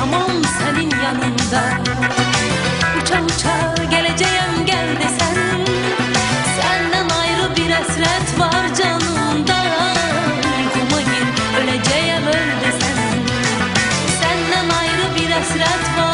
yaşamam senin yanında. Uça uça geleceğim gel desen, senden ayrı bir hasret var canımda. Uykuma gir öleceğim öl desen, senden ayrı bir hasret var.